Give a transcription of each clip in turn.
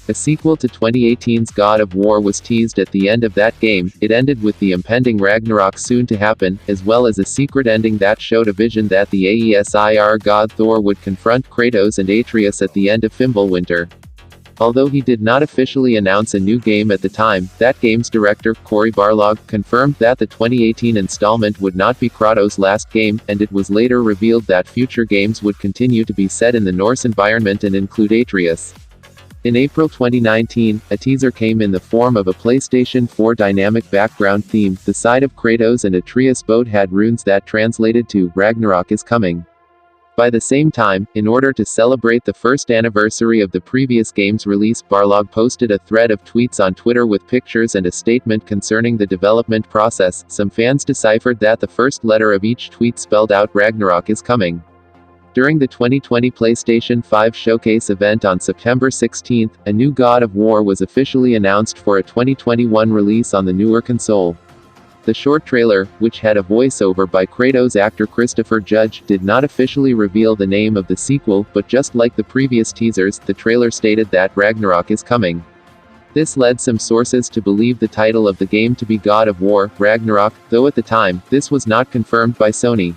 A sequel to 2018's God of War was teased at the end of that game. It ended with the impending Ragnarok soon to happen, as well as a secret ending that showed a vision that the Aesir god Thor would confront Kratos and Atreus at the end of Fimbulwinter. Although he did not officially announce a new game at the time, that game's director, Cory Barlog, confirmed that the 2018 installment would not be Kratos' last game, and it was later revealed that future games would continue to be set in the Norse environment and include Atreus. In April 2019, a teaser came in the form of a PlayStation 4 dynamic background theme. The side of Kratos and Atreus both had runes that translated to "Ragnarok is coming." By the same time, in order to celebrate the first anniversary of the previous game's release, Barlog posted a thread of tweets on Twitter with pictures and a statement concerning the development process. Some fans deciphered that the first letter of each tweet spelled out "Ragnarok is coming." During the 2020 PlayStation 5 showcase event on September 16, a new God of War was officially announced for a 2021 release on the newer console. The short trailer, which had a voiceover by Kratos actor Christopher Judge, did not officially reveal the name of the sequel, but just like the previous teasers, the trailer stated that Ragnarok is coming. This led some sources to believe the title of the game to be God of War, Ragnarok, though at the time, this was not confirmed by Sony.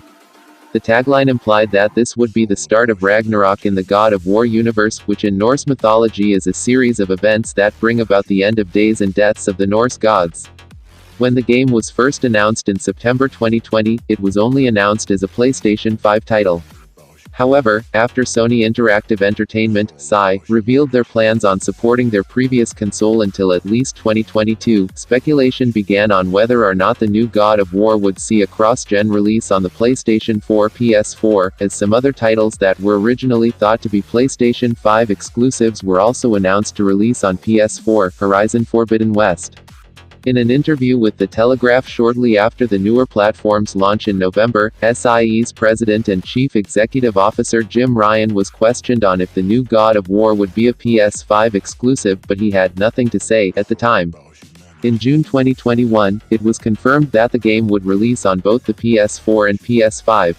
The tagline implied that this would be the start of Ragnarok in the God of War universe, which in Norse mythology is a series of events that bring about the end of days and deaths of the Norse gods. When the game was first announced in September 2020, it was only announced as a PlayStation 5 title. However, after Sony Interactive Entertainment, SI, revealed their plans on supporting their previous console until at least 2022, speculation began on whether or not the new God of War would see a cross-gen release on the PlayStation 4 PS4, as some other titles that were originally thought to be PlayStation 5 exclusives were also announced to release on PS4, Horizon Forbidden West. In an interview with The Telegraph shortly after the newer platform's launch in November, SIE's president and chief executive officer Jim Ryan was questioned on if the new God of War would be a PS5 exclusive, but he had nothing to say at the time. In June 2021, it was confirmed that the game would release on both the PS4 and PS5.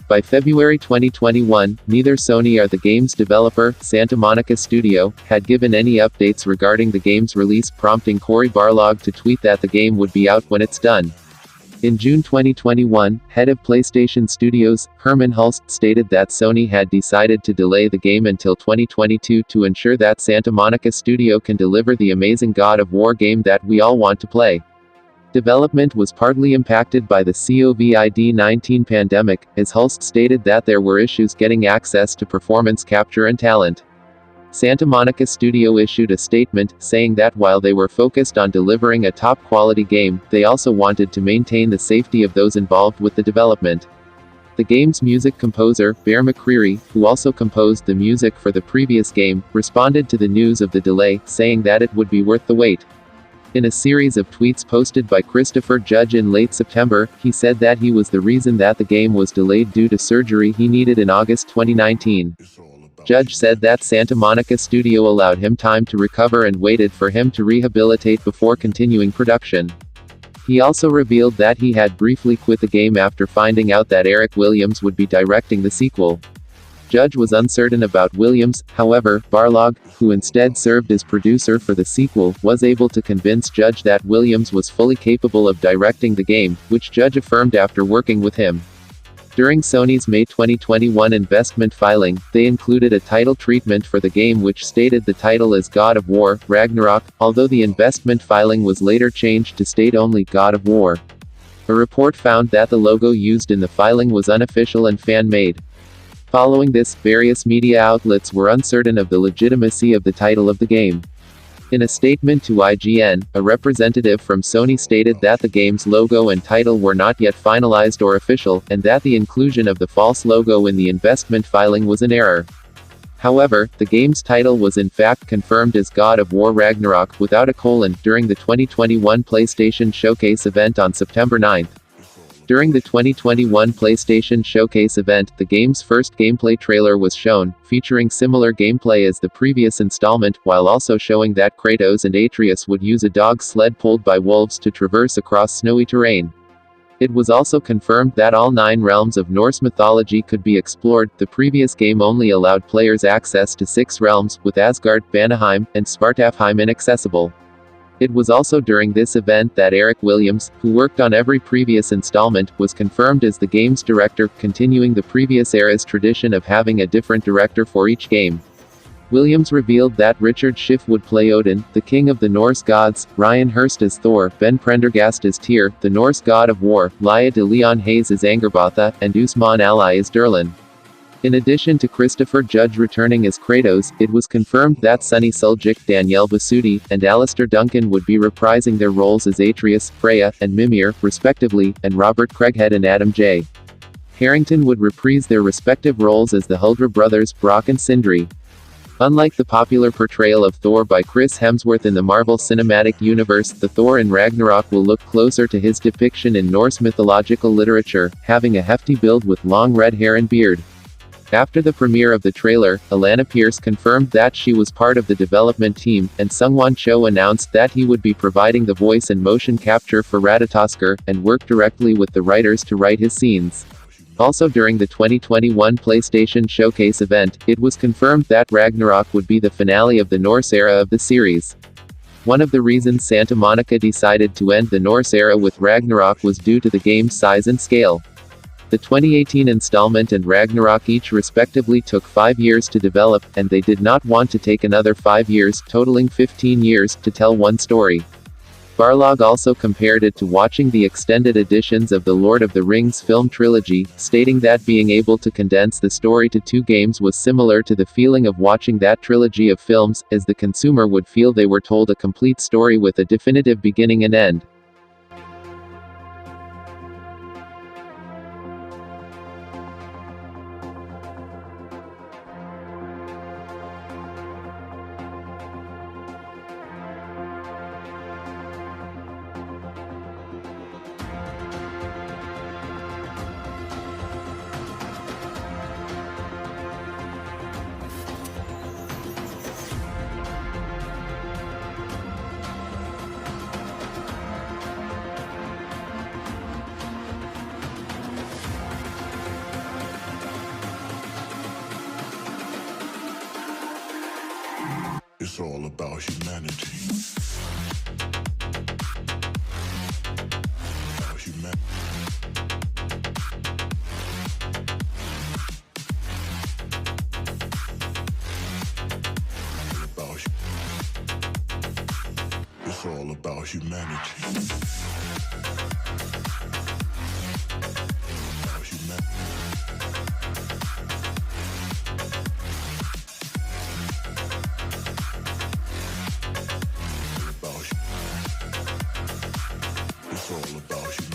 By February 2021, neither Sony or the game's developer, Santa Monica Studio, had given any updates regarding the game's release, prompting Cory Barlog to tweet that the game would be out when it's done. In June 2021, head of PlayStation Studios, Herman Hulst, stated that Sony had decided to delay the game until 2022 to ensure that Santa Monica Studio can deliver the amazing God of War game that we all want to play. Development was partly impacted by the COVID-19 pandemic, as Hulst stated that there were issues getting access to performance capture and talent. Santa Monica Studio issued a statement, saying that while they were focused on delivering a top-quality game, they also wanted to maintain the safety of those involved with the development. The game's music composer, Bear McCreary, who also composed the music for the previous game, responded to the news of the delay, saying that it would be worth the wait. In a series of tweets posted by Christopher Judge in late September, he said that he was the reason that the game was delayed due to surgery he needed in August 2019. Judge said that Santa Monica Studio allowed him time to recover and waited for him to rehabilitate before continuing production. He also revealed that he had briefly quit the game after finding out that Eric Williams would be directing the sequel. Judge was uncertain about Williams, however, Barlog, who instead served as producer for the sequel, was able to convince Judge that Williams was fully capable of directing the game, which Judge affirmed after working with him. During Sony's May 2021 investment filing, they included a title treatment for the game which stated the title as God of War, Ragnarok, although the investment filing was later changed to state only God of War. A report found that the logo used in the filing was unofficial and fan-made. Following this, various media outlets were uncertain of the legitimacy of the title of the game. In a statement to IGN, a representative from Sony stated that the game's logo and title were not yet finalized or official, and that the inclusion of the false logo in the investment filing was an error. However, the game's title was in fact confirmed as God of War Ragnarok, without a colon, during the 2021 PlayStation Showcase event on September 9. During the 2021 PlayStation Showcase event, the game's first gameplay trailer was shown, featuring similar gameplay as the previous installment, while also showing that Kratos and Atreus would use a dog sled pulled by wolves to traverse across snowy terrain. It was also confirmed that all 9 realms of Norse mythology could be explored. The previous game only allowed players access to 6 realms, with Asgard, Vanaheim, and Svartalfheim inaccessible. It was also during this event that Eric Williams, who worked on every previous installment, was confirmed as the game's director, continuing the previous era's tradition of having a different director for each game. Williams revealed that Richard Schiff would play Odin, the king of the Norse gods, Ryan Hurst as Thor, Ben Prendergast as Tyr, the Norse god of war, Laia de Leon Hayes as Angrboda, and Usman Ali as Durlin. In addition to Christopher Judge returning as Kratos, it was confirmed that Sunny Suljic, Danielle Basutti, and Alistair Duncan would be reprising their roles as Atreus, Freya, and Mimir, respectively, and Robert Craighead and Adam J. Harrington would reprise their respective roles as the Huldra brothers, Brock and Sindri. Unlike the popular portrayal of Thor by Chris Hemsworth in the Marvel Cinematic Universe, the Thor in Ragnarok will look closer to his depiction in Norse mythological literature, having a hefty build with long red hair and beard. After the premiere of the trailer, Alana Pierce confirmed that she was part of the development team, and Sungwon Cho announced that he would be providing the voice and motion capture for Ratatoskr, and work directly with the writers to write his scenes. Also during the 2021 PlayStation Showcase event, it was confirmed that Ragnarok would be the finale of the Norse era of the series. One of the reasons Santa Monica decided to end the Norse era with Ragnarok was due to the game's size and scale. The 2018 installment and Ragnarok each respectively took 5 years to develop, and they did not want to take another 5 years, totaling 15 years, to tell one story. Barlog also compared it to watching the extended editions of the Lord of the Rings film trilogy, stating that being able to condense the story to 2 games was similar to the feeling of watching that trilogy of films, as the consumer would feel they were told a complete story with a definitive beginning and end. It's all about humanity. About humanity. It's all about humanity. About humanity. It's all about you.